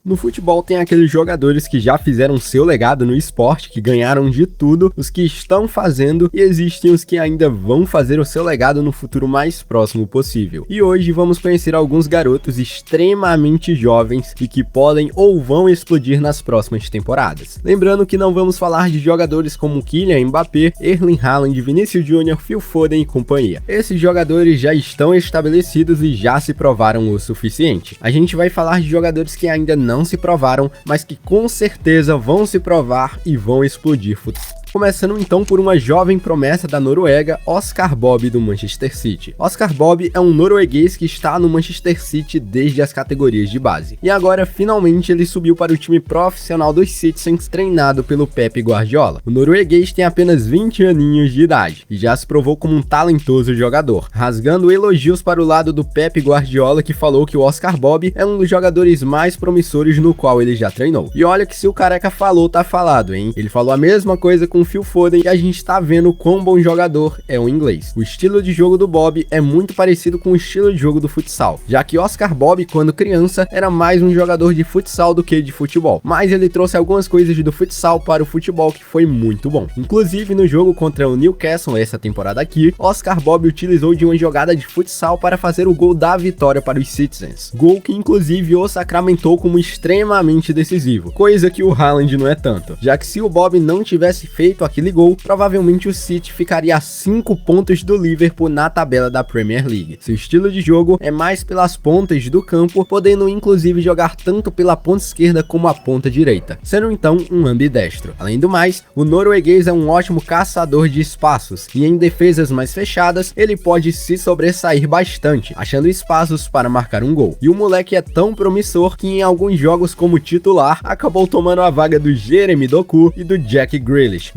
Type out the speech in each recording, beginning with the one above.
No futebol tem aqueles jogadores que já fizeram seu legado no esporte, que ganharam de tudo, os que estão fazendo e existem os que ainda vão fazer o seu legado no futuro mais próximo possível. E hoje vamos conhecer alguns garotos extremamente jovens e que podem ou vão explodir nas próximas temporadas. Lembrando que não vamos falar de jogadores como Kylian Mbappé, Erling Haaland, Vinícius Júnior, Phil Foden e companhia. Esses jogadores já estão estabelecidos e já se provaram o suficiente. A gente vai falar de jogadores que ainda não se provaram, mas que com certeza vão se provar e vão explodir futuramente. Começando então por uma jovem promessa da Noruega, Oscar Bob do Manchester City. Oscar Bob é um norueguês que está no Manchester City desde as categorias de base. E agora finalmente ele subiu para o time profissional dos Citizens, treinado pelo Pep Guardiola. O norueguês tem apenas 20 aninhos de idade e já se provou como um talentoso jogador, rasgando elogios para o lado do Pep Guardiola, que falou que o Oscar Bob é um dos jogadores mais promissores no qual ele já treinou. E olha que se o careca falou, tá falado, hein? Ele falou a mesma coisa com o Phil Foden e a gente tá vendo quão bom jogador é o inglês. O estilo de jogo do Bob é muito parecido com o estilo de jogo do futsal, já que Oscar Bob, quando criança, era mais um jogador de futsal do que de futebol, mas ele trouxe algumas coisas do futsal para o futebol que foi muito bom. Inclusive no jogo contra o Newcastle essa temporada aqui, Oscar Bob utilizou de uma jogada de futsal para fazer o gol da vitória para os Citizens, gol que inclusive o sacramentou como extremamente decisivo, coisa que o Haaland não é tanto, já que se o Bob não tivesse feito aquele gol, provavelmente o City ficaria a 5 pontos do Liverpool na tabela da Premier League. Seu estilo de jogo é mais pelas pontas do campo, podendo inclusive jogar tanto pela ponta esquerda como a ponta direita, sendo então um ambidestro. Além do mais, o norueguês é um ótimo caçador de espaços e em defesas mais fechadas ele pode se sobressair bastante, achando espaços para marcar um gol. E o moleque é tão promissor que em alguns jogos como titular acabou tomando a vaga do Jeremy Doku e do Jack Grealish,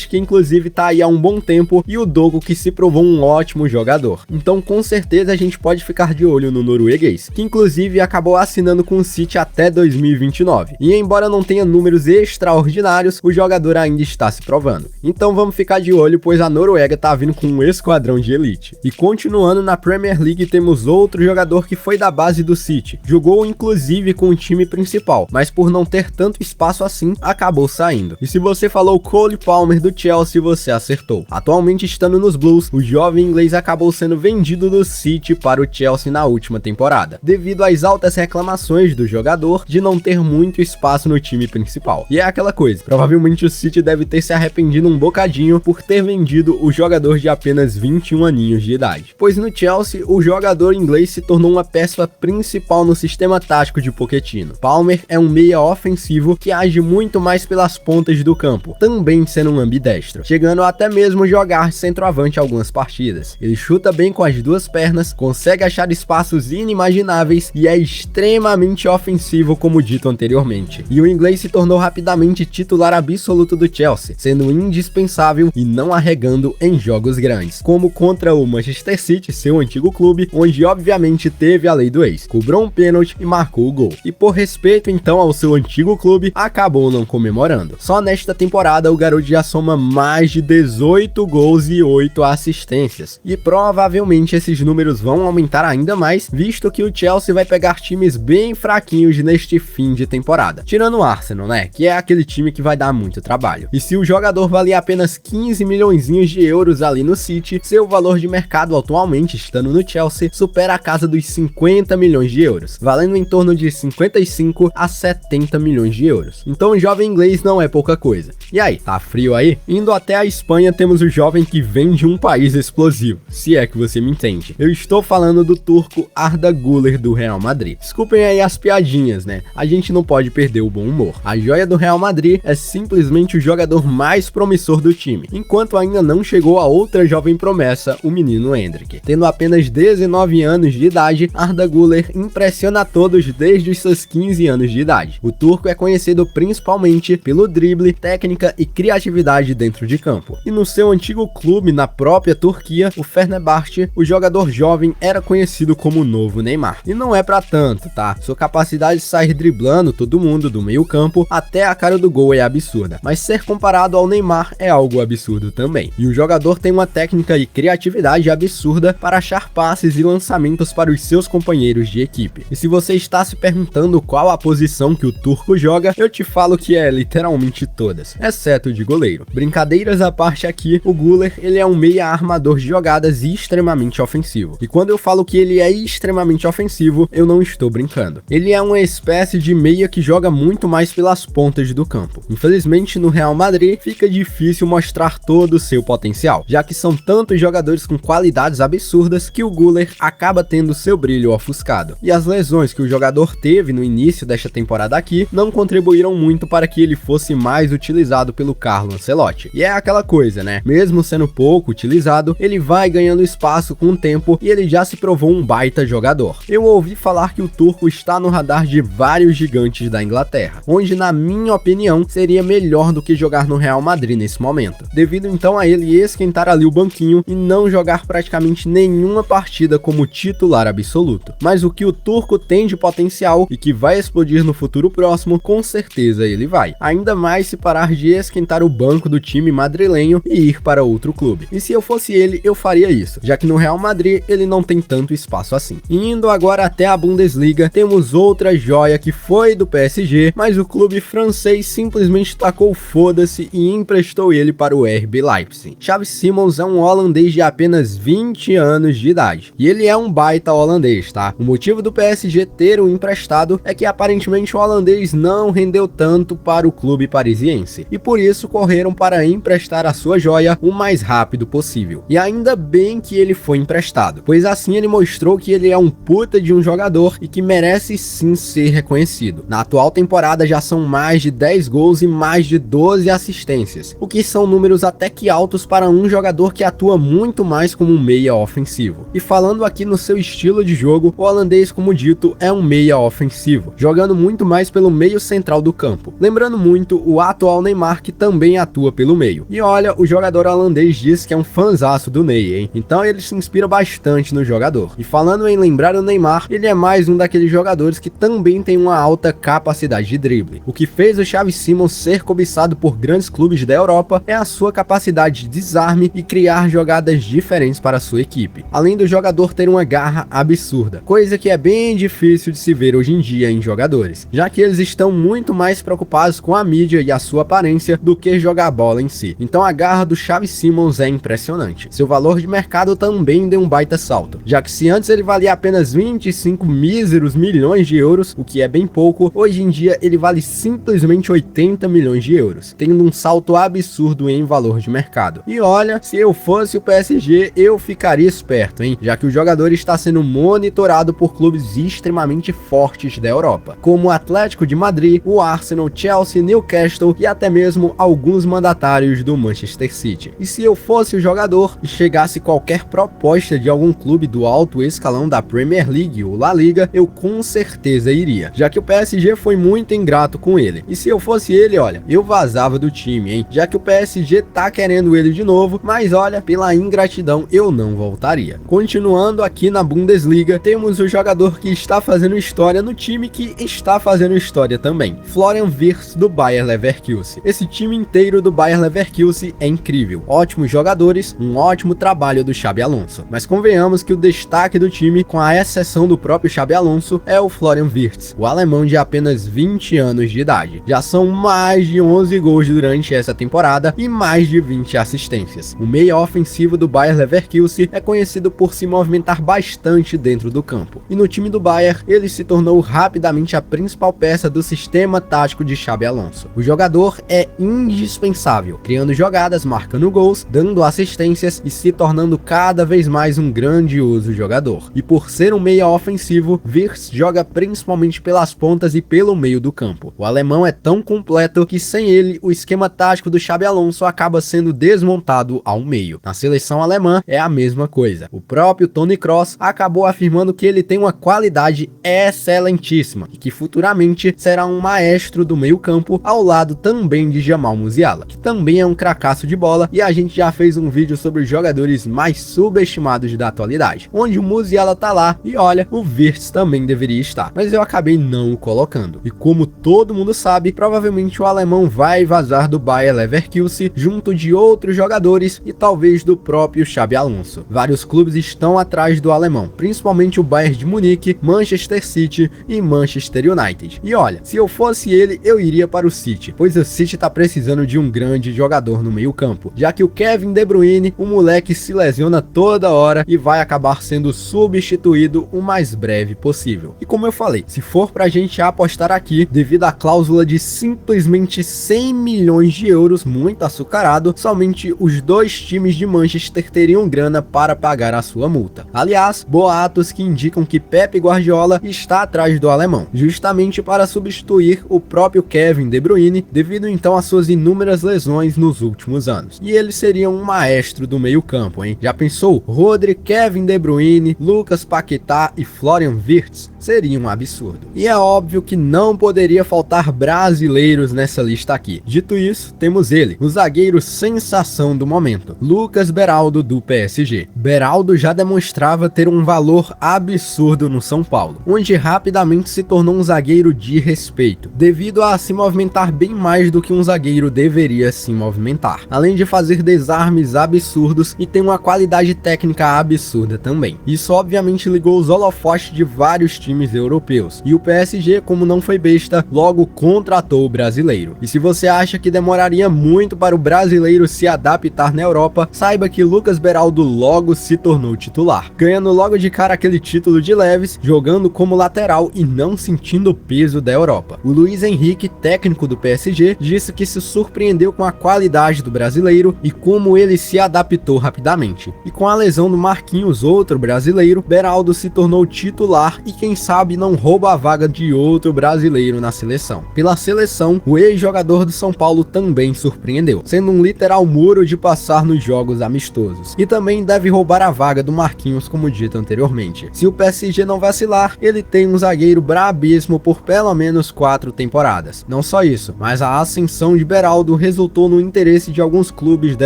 que inclusive tá aí há um bom tempo, e o Doku, que se provou um ótimo jogador. Então com certeza a gente pode ficar de olho no norueguês, que inclusive acabou assinando com o City até 2029. E embora não tenha números extraordinários, o jogador ainda está se provando. Então vamos ficar de olho, pois a Noruega tá vindo com um esquadrão de elite. E continuando na Premier League, temos outro jogador que foi da base do City. Jogou inclusive com o time principal, mas por não ter tanto espaço assim, acabou saindo. E se você falou Cole Palmer do Chelsea, você acertou. Atualmente estando nos Blues, o jovem inglês acabou sendo vendido do City para o Chelsea na última temporada, devido às altas reclamações do jogador de não ter muito espaço no time principal. E é aquela coisa, provavelmente o City deve ter se arrependido um bocadinho por ter vendido o jogador de apenas 21 aninhos de idade, pois no Chelsea o jogador inglês se tornou uma peça principal no sistema tático de Pochettino. Palmer é um meia ofensivo que age muito mais pelas pontas do campo, também sendo um ambidestro, chegando até mesmo jogar centroavante algumas partidas. Ele chuta bem com as duas pernas, consegue achar espaços inimagináveis e é extremamente ofensivo, como dito anteriormente. E o inglês se tornou rapidamente titular absoluto do Chelsea, sendo indispensável e não arregando em jogos grandes, como contra o Manchester City, seu antigo clube, onde obviamente teve a lei do ex, cobrou um pênalti e marcou o gol. E por respeito então ao seu antigo clube, acabou não comemorando. Só nesta temporada o garoto já soma mais de 18 gols e 8 assistências. E provavelmente esses números vão aumentar ainda mais, visto que o Chelsea vai pegar times bem fraquinhos neste fim de temporada. Tirando o Arsenal, né? Que é aquele time que vai dar muito trabalho. E se o jogador valia apenas 15 milhõezinhos de euros ali no City, seu valor de mercado atualmente, estando no Chelsea, supera a casa dos 50 milhões de euros, valendo em torno de 55 a 70 milhões de euros. Então o jovem inglês não é pouca coisa. E aí, tá frio aí? Indo até a Espanha, temos o jovem que vem de um país explosivo, se é que você me entende. Eu estou falando do turco Arda Güler do Real Madrid. Desculpem aí as piadinhas, né? A gente não pode perder o bom humor. A joia do Real Madrid é simplesmente o jogador mais promissor do time, enquanto ainda não chegou a outra jovem promessa, o menino Endrick. Tendo apenas 19 anos de idade, Arda Güler impressiona a todos desde os seus 15 anos de idade. O turco é conhecido principalmente pelo drible, técnica e criatividade criatividade dentro de campo. E no seu antigo clube na própria Turquia, o Fenerbahçe, o jogador jovem era conhecido como o novo Neymar. E não é pra tanto, tá? Sua capacidade de sair driblando todo mundo do meio campo até a cara do gol é absurda, mas ser comparado ao Neymar é algo absurdo também. E o jogador tem uma técnica e criatividade absurda para achar passes e lançamentos para os seus companheiros de equipe. E se você está se perguntando qual a posição que o turco joga, eu te falo que é literalmente todas, exceto de goleiro. Brincadeiras à parte aqui, o Güler, ele é um meia armador de jogadas e extremamente ofensivo. E quando eu falo que ele é extremamente ofensivo, eu não estou brincando. Ele é uma espécie de meia que joga muito mais pelas pontas do campo. Infelizmente, no Real Madrid, fica difícil mostrar todo o seu potencial, já que são tantos jogadores com qualidades absurdas que o Güler acaba tendo seu brilho ofuscado. E as lesões que o jogador teve no início desta temporada aqui não contribuíram muito para que ele fosse mais utilizado pelo Carlo Ancelotti. E é aquela coisa, né? Mesmo sendo pouco utilizado, ele vai ganhando espaço com o tempo e ele já se provou um baita jogador. Eu ouvi falar que o turco está no radar de vários gigantes da Inglaterra, onde na minha opinião seria melhor do que jogar no Real Madrid nesse momento, devido então a ele esquentar ali o banquinho e não jogar praticamente nenhuma partida como titular absoluto. Mas o que o turco tem de potencial e que vai explodir no futuro próximo, com certeza ele vai. Ainda mais se parar de esquentar o banco do time madrilenho e ir para outro clube. E se eu fosse ele, eu faria isso, já que no Real Madrid ele não tem tanto espaço assim. Indo agora até a Bundesliga, temos outra joia que foi do PSG, mas o clube francês simplesmente tacou foda-se e emprestou ele para o RB Leipzig. Xavi Simons é um holandês de apenas 20 anos de idade, e ele é um baita holandês, tá? O motivo do PSG ter o emprestado é que aparentemente o holandês não rendeu tanto para o clube parisiense, e por isso correram para emprestar a sua joia o mais rápido possível. E ainda bem que ele foi emprestado, pois assim ele mostrou que ele é um puta de um jogador e que merece sim ser reconhecido. Na atual temporada já são mais de 10 gols e mais de 12 assistências, o que são números até que altos para um jogador que atua muito mais como um meia ofensivo. E falando aqui no seu estilo de jogo, o holandês, como dito, é um meia ofensivo, jogando muito mais pelo meio central do campo, lembrando muito o atual Neymar, que também atua pelo meio. E olha, o jogador holandês diz que é um fanzaço do Ney, hein? Então ele se inspira bastante no jogador. E falando em lembrar o Neymar, ele é mais um daqueles jogadores que também tem uma alta capacidade de drible. O que fez o Xavi Simons ser cobiçado por grandes clubes da Europa é a sua capacidade de desarme e criar jogadas diferentes para a sua equipe, além do jogador ter uma garra absurda, coisa que é bem difícil de se ver hoje em dia em jogadores, já que eles estão muito mais preocupados com a mídia e a sua aparência do que jogar bola em si. Então a garra do Xavi Simons é impressionante. Seu valor de mercado também deu um baita salto, já que se antes ele valia apenas 25 míseros milhões de euros, o que é bem pouco, hoje em dia ele vale simplesmente 80 milhões de euros, tendo um salto absurdo em valor de mercado. E olha, se eu fosse o PSG, eu ficaria esperto, hein? Já que o jogador está sendo monitorado por clubes extremamente fortes da Europa, como o Atlético de Madrid, o Arsenal, Chelsea, Newcastle e até mesmo alguns mandatários do Manchester City. E se eu fosse o jogador e chegasse qualquer proposta de algum clube do alto escalão da Premier League ou La Liga, eu com certeza iria, já que o PSG foi muito ingrato com ele. E se eu fosse ele, olha, eu vazava do time, hein? Já que o PSG tá querendo ele de novo, mas olha, pela ingratidão eu não voltaria. Continuando aqui na Bundesliga, temos o jogador que está fazendo história no time que está fazendo história também, Florian Wirtz do Bayer Leverkusen. Esse time inteiro do Bayer Leverkusen é incrível, ótimos jogadores, um ótimo trabalho do Xabi Alonso, mas convenhamos que o destaque do time, com a exceção do próprio Xabi Alonso, é o Florian Wirtz, o alemão de apenas 20 anos de idade. Já são mais de 11 gols durante essa temporada e mais de 20 assistências. O meia ofensivo do Bayer Leverkusen é conhecido por se movimentar bastante dentro do campo, e no time do Bayer ele se tornou rapidamente a principal peça do sistema tático de Xabi Alonso. O jogador é indispensável, criando jogadas, marcando gols, dando assistências e se tornando cada vez mais um grandioso jogador. E por ser um meia ofensivo, Wirtz joga principalmente pelas pontas e pelo meio do campo. O alemão é tão completo que sem ele o esquema tático do Xabi Alonso acaba sendo desmontado ao meio. Na seleção alemã é a mesma coisa. O próprio Toni Kroos acabou afirmando que ele tem uma qualidade excelentíssima e que futuramente será um maestro do meio campo ao lado também de Jamal Musiala. Musiala, que também é um cracaço de bola, e a gente já fez um vídeo sobre os jogadores mais subestimados da atualidade, onde o Musiala tá lá, e olha, o Wirtz também deveria estar, mas eu acabei não o colocando. E como todo mundo sabe, provavelmente o alemão vai vazar do Bayer Leverkusen junto de outros jogadores e talvez do próprio Xabi Alonso. Vários clubes estão atrás do alemão, principalmente o Bayern de Munique, Manchester City e Manchester United. E olha, se eu fosse ele, eu iria para o City, pois o City tá precisando de um grande jogador no meio campo, já que o Kevin De Bruyne, o moleque se lesiona toda hora e vai acabar sendo substituído o mais breve possível. E como eu falei, se for pra gente apostar aqui, devido à cláusula de simplesmente 100 milhões de euros, muito açucarado, somente os dois times de Manchester teriam grana para pagar a sua multa. Aliás, boatos que indicam que Pep Guardiola está atrás do alemão, justamente para substituir o próprio Kevin De Bruyne, devido então às suas inúmeras lesões nos últimos anos. E ele seria um maestro do meio campo, hein? Já pensou? Rodri, Kevin De Bruyne, Lucas Paquetá e Florian Wirtz? Seria um absurdo. E é óbvio que não poderia faltar brasileiros nessa lista aqui. Dito isso, temos ele, o zagueiro sensação do momento, Lucas Beraldo do PSG. Beraldo já demonstrava ter um valor absurdo no São Paulo, onde rapidamente se tornou um zagueiro de respeito, devido a se movimentar bem mais do que um zagueiro deveria se movimentar, além de fazer desarmes absurdos e tem uma qualidade técnica absurda também. Isso obviamente ligou os holofotes de vários times europeus, e o PSG, como não foi besta, logo contratou o brasileiro. E se você acha que demoraria muito para o brasileiro se adaptar na Europa, saiba que Lucas Beraldo logo se tornou titular, ganhando logo de cara aquele título de leves, jogando como lateral e não sentindo o peso da Europa. O Luiz Henrique, técnico do PSG, disse que se surpreendeu com a qualidade do brasileiro e como ele se adaptou rapidamente. E com a lesão do Marquinhos, outro brasileiro, Beraldo se tornou titular e quem sabe não rouba a vaga de outro brasileiro na seleção. Pela seleção, o ex-jogador do São Paulo também surpreendeu, sendo um literal muro de passar nos jogos amistosos. E também deve roubar a vaga do Marquinhos, como dito anteriormente. Se o PSG não vacilar, ele tem um zagueiro brabíssimo por pelo menos 4 temporadas. Não só isso, mas a ascensão de Beraldo resultou no interesse de alguns clubes da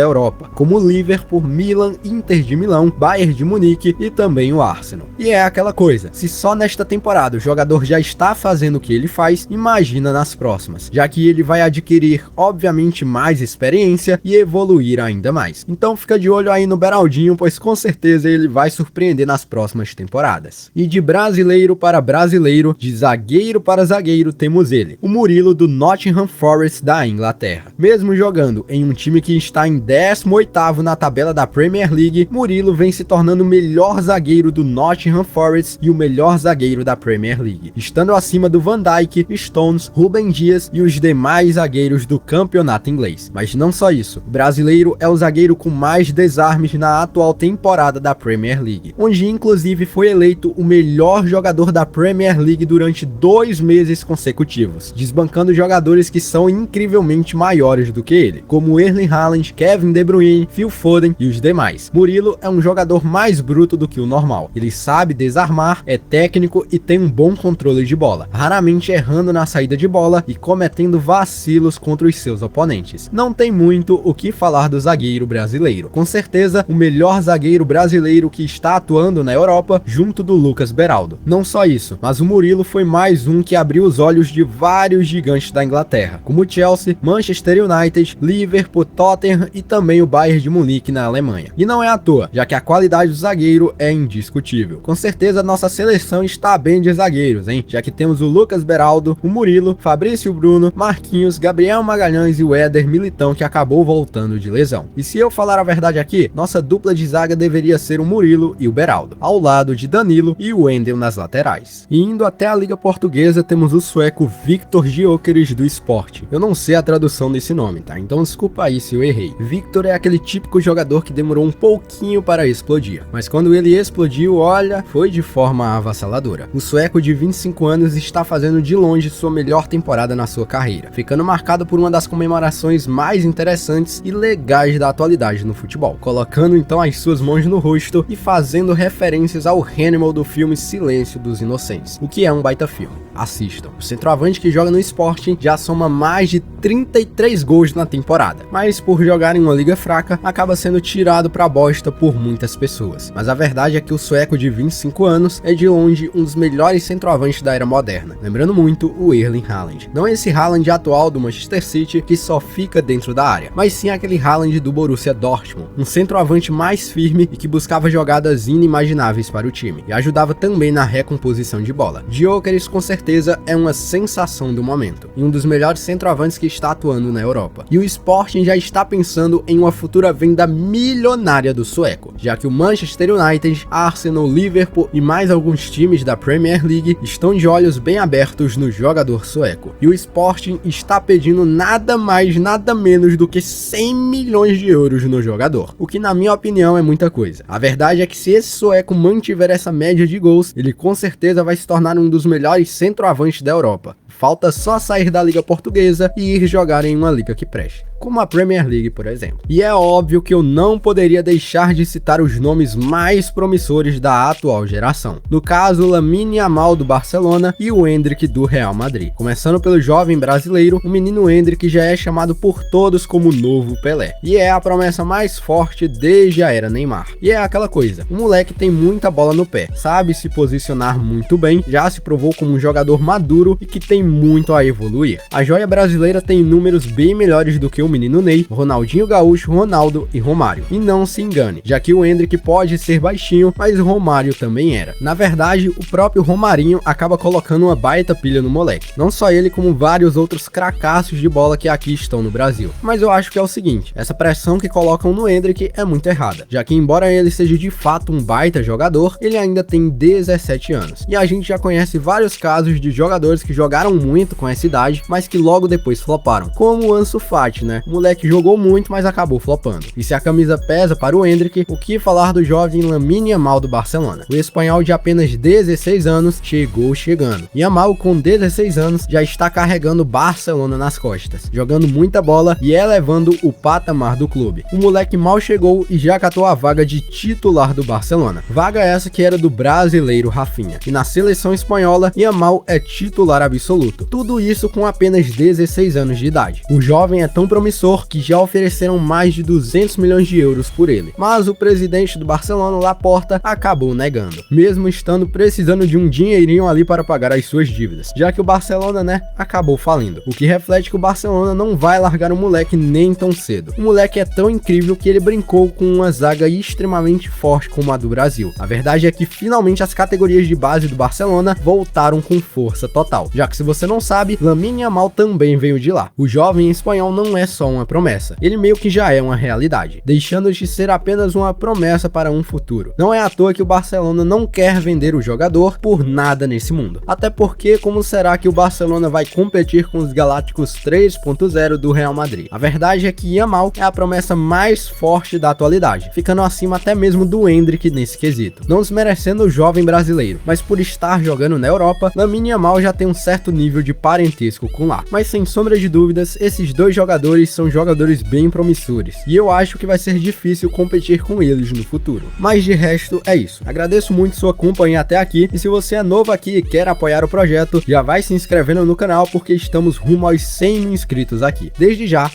Europa, como Liverpool, Milan, Inter de Milão, Bayern de Munique e também o Arsenal. E é aquela coisa, se só nesta temporada o jogador já está fazendo o que ele faz, imagina nas próximas, já que ele vai adquirir obviamente mais experiência e evoluir ainda mais. Então fica de olho aí no Beraldinho, pois com certeza ele vai surpreender nas próximas temporadas. E de brasileiro para brasileiro, de zagueiro para zagueiro, temos ele, o Murilo do Nottingham Forest da Inglaterra. Mesmo jogando em um time que está em 18º na tabela da Premier League, Murilo vem se tornando o melhor zagueiro do Nottingham Forest e o melhor zagueiro da Premier League, estando acima do Van Dijk, Stones, Rúben Dias e os demais zagueiros do campeonato inglês. Mas não só isso, o brasileiro é o zagueiro com mais desarmes na atual temporada da Premier League, onde inclusive foi eleito o melhor jogador da Premier League durante 2 meses consecutivos, desbancando jogadores que são incrivelmente maiores do que ele, como Erling Haaland, Kevin De Bruyne, Phil Foden e os demais. Murilo é um jogador mais bruto do que o normal, ele sabe desarmar, é técnico e tem um bom controle de bola, raramente errando na saída de bola e cometendo vacilos contra os seus oponentes. Não tem muito o que falar do zagueiro brasileiro, com certeza o melhor zagueiro brasileiro que está atuando na Europa, junto do Lucas Beraldo. Não só isso, mas o Murilo foi mais um que abriu os olhos de vários gigantes da Inglaterra, como Chelsea, Manchester United, Liverpool, Tottenham e também o Bayern de Munique na Alemanha. E não é à toa, já que a qualidade do zagueiro é indiscutível. Com certeza nossa seleção está bem de zagueiros, hein? Já que temos o Lucas Beraldo, o Murilo, Fabrício Bruno, Marquinhos, Gabriel Magalhães e o Éder Militão, que acabou voltando de lesão. E se eu falar a verdade aqui, nossa dupla de zaga deveria ser o Murilo e o Beraldo, ao lado de Danilo e o Wendel nas laterais. E indo até a Liga Portuguesa, temos o sueco Viktor Gyökeres do Sport. Eu não sei a tradução desse nome, tá? Então desculpa aí se eu errei. Viktor é aquele típico jogador que demorou um pouquinho para explodir, mas quando ele explodiu, olha, foi de forma avassaladora. O sueco de 25 anos está fazendo de longe sua melhor temporada na sua carreira, ficando marcado por uma das comemorações mais interessantes e legais da atualidade no futebol, colocando então as suas mãos no rosto e fazendo referências ao Hannibal do filme Silêncio dos Inocentes, o que é um baita filme. Assistam. O centroavante que joga no Sporting já soma mais de 33 3 gols na temporada, mas por jogar em uma liga fraca, acaba sendo tirado pra bosta por muitas pessoas. Mas a verdade é que o sueco de 25 anos é de longe um dos melhores centroavantes da era moderna, lembrando muito o Erling Haaland. Não esse Haaland atual do Manchester City que só fica dentro da área, mas sim aquele Haaland do Borussia Dortmund, um centroavante mais firme e que buscava jogadas inimagináveis para o time, e ajudava também na recomposição de bola. Gyökeres com certeza é uma sensação do momento, e um dos melhores centroavantes que está atuando na Europa. E o Sporting já está pensando em uma futura venda milionária do sueco, já que o Manchester United, Arsenal, Liverpool e mais alguns times da Premier League estão de olhos bem abertos no jogador sueco. E o Sporting está pedindo nada mais, nada menos do que 100 milhões de euros no jogador, o que na minha opinião é muita coisa. A verdade é que se esse sueco mantiver essa média de gols, ele com certeza vai se tornar um dos melhores centroavantes da Europa. Falta só sair da liga portuguesa e ir jogar em uma liga que preste, como a Premier League, por exemplo. E é óbvio que eu não poderia deixar de citar os nomes mais promissores da atual geração. No caso, Lamine Yamal do Barcelona e o Endrick do Real Madrid. Começando pelo jovem brasileiro, o menino Endrick já é chamado por todos como o novo Pelé, e é a promessa mais forte desde a era Neymar. E é aquela coisa, o moleque tem muita bola no pé, sabe se posicionar muito bem, já se provou como um jogador maduro e que tem muito a evoluir. A joia brasileira tem números bem melhores do que o menino Ney, Ronaldinho Gaúcho, Ronaldo e Romário. E não se engane, já que o Endrick pode ser baixinho, mas o Romário também era. Na verdade, o próprio Romarinho acaba colocando uma baita pilha no moleque. Não só ele, como vários outros cracaços de bola que aqui estão no Brasil. Mas eu acho que é o seguinte, essa pressão que colocam no Endrick é muito errada, já que embora ele seja de fato um baita jogador, ele ainda tem 17 anos. E a gente já conhece vários casos de jogadores que jogaram muito com essa idade, mas que logo depois floparam, como o Ansu Fati, né? O moleque jogou muito, mas acabou flopando. E se a camisa pesa para o Endrick, o que falar do jovem Lamine Yamal do Barcelona? O espanhol de apenas 16 anos chegou chegando. Yamal, com 16 anos, já está carregando o Barcelona nas costas, jogando muita bola e elevando o patamar do clube. O moleque mal chegou e já catou a vaga de titular do Barcelona. Vaga essa que era do brasileiro Rafinha. E na seleção espanhola, Yamal é titular absoluto. Tudo isso com apenas 16 anos de idade. O jovem é tão promissor que já ofereceram mais de 200 milhões de euros por ele. Mas o presidente do Barcelona, Laporta, acabou negando, mesmo estando precisando de um dinheirinho ali para pagar as suas dívidas, já que o Barcelona, né, acabou falindo. O que reflete que o Barcelona não vai largar o moleque nem tão cedo. O moleque é tão incrível que ele brincou com uma zaga extremamente forte como a do Brasil. A verdade é que finalmente as categorias de base do Barcelona voltaram com força total, já que se você não sabe, Lamine Yamal também veio de lá. O jovem espanhol não é só uma promessa, ele meio que já é uma realidade, deixando de ser apenas uma promessa para um futuro. Não é à toa que o Barcelona não quer vender o jogador por nada nesse mundo. Até porque, como será que o Barcelona vai competir com os Galácticos 3.0 do Real Madrid? A verdade é que Yamal é a promessa mais forte da atualidade, ficando acima até mesmo do Endrick nesse quesito. Não desmerecendo o jovem brasileiro, mas por estar jogando na Europa, Lamine Yamal já tem um certo nível de parentesco com lá. Mas sem sombra de dúvidas, esses dois jogadores são jogadores bem promissores, e eu acho que vai ser difícil competir com eles no futuro. Mas de resto é isso. Agradeço muito sua companhia até aqui, e se você é novo aqui e quer apoiar o projeto, já vai se inscrevendo no canal porque estamos rumo aos 100 mil inscritos aqui. Desde já,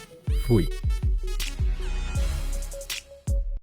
fui!